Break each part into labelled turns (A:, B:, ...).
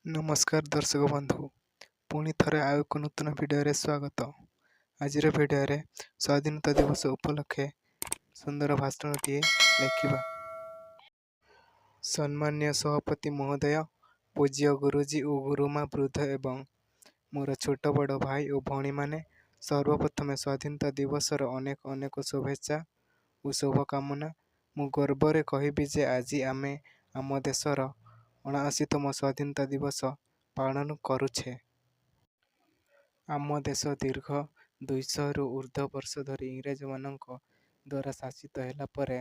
A: ନମସ୍କାର ଦର୍ଶକ ବନ୍ଧୁ, ପୁଣି ଥରେ ଆଉ ଏକ ନୂତନ ଭିଡ଼ିଓରେ ସ୍ୱାଗତ। ଆଜିର ଭିଡ଼ିଓରେ ସ୍ୱାଧୀନତା ଦିବସ ଉପଲକ୍ଷେ ସୁନ୍ଦର ଭାଷଣଟିଏ ଲେଖିବା। ସମ୍ମାନୀୟ ସଭାପତି ମହୋଦୟ, ପୂଜ୍ୟ ଗୁରୁଜୀ ଓ ଗୁରୁମା ବୃଦ୍ଧ ଏବଂ ମୋର ଛୋଟ ବଡ଼ ଭାଇ ଓ ଭଉଣୀମାନେ, ସର୍ବପ୍ରଥମେ ସ୍ୱାଧୀନତା ଦିବସର ଅନେକ ଅନେକ ଶୁଭେଚ୍ଛା ଓ ଶୁଭକାମନା। ମୁଁ ଗର୍ବରେ କହିବି ଯେ ଆଜି ଆମେ ଆମ ଦେଶର 79ତମ ସ୍ୱାଧୀନତା ଦିବସ ପାଳନ କରୁଛେ। ଆମ ଦେଶ ଦୀର୍ଘ 200ରୁ ଉର୍ଦ୍ଧ୍ୱ ବର୍ଷ ଧରି ଇଂରେଜମାନଙ୍କ ଦ୍ୱାରା ଶାସିତ ହେଲା ପରେ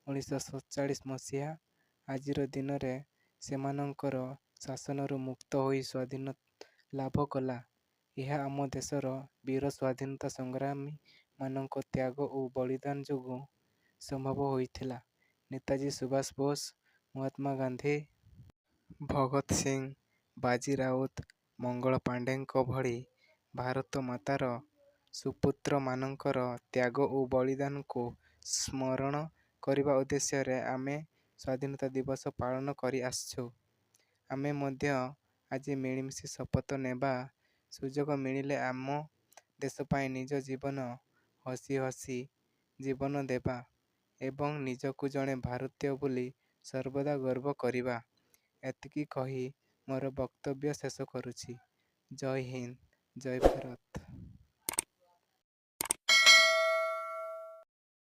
A: 1947 ମସିହା ଆଜିର ଦିନରେ ସେମାନଙ୍କର ଶାସନରୁ ମୁକ୍ତ ହୋଇ ସ୍ୱାଧୀନତା ଲାଭ କଲା। ଏହା ଆମ ଦେଶର ବୀର ସ୍ୱାଧୀନତା ସଂଗ୍ରାମୀମାନଙ୍କ ତ୍ୟାଗ ଓ ବଳିଦାନ ଯୋଗୁଁ ସମ୍ଭବ ହୋଇଥିଲା। ନେତାଜୀ ସୁଭାଷ ବୋଷ, ମହାତ୍ମା ଗାନ୍ଧୀ, ଭଗତ ସିଂ, ବାଜି ରାଉତ, ମଙ୍ଗଳ ପାଣ୍ଡେଙ୍କ ଭଳି ଭାରତ ମାତାର ସୁପୁତ୍ରମାନଙ୍କର ତ୍ୟାଗ ଓ ବଳିଦାନକୁ ସ୍ମରଣ କରିବା ଉଦ୍ଦେଶ୍ୟରେ ଆମେ ସ୍ୱାଧୀନତା ଦିବସ ପାଳନ କରି ଆସିଛୁ। ଆମେ ମଧ୍ୟ ଆଜି ମିଳିମିଶି ଶପଥ ନେବା, ସୁଯୋଗ ମିଳିଲେ ଆମ ଦେଶ ପାଇଁ ନିଜ ଜୀବନ ହସି ହସି ଜୀବନ ଦେବା ଏବଂ ନିଜକୁ ଜଣେ ଭାରତୀୟ ବୋଲି ସର୍ବଦା ଗର୍ବ କରିବା। ଏତିକି କହି ମୋର ବକ୍ତବ୍ୟ ଶେଷ କରୁଛି। ଜୟ ହିନ୍ଦ, ଜୟ ଭାରତ।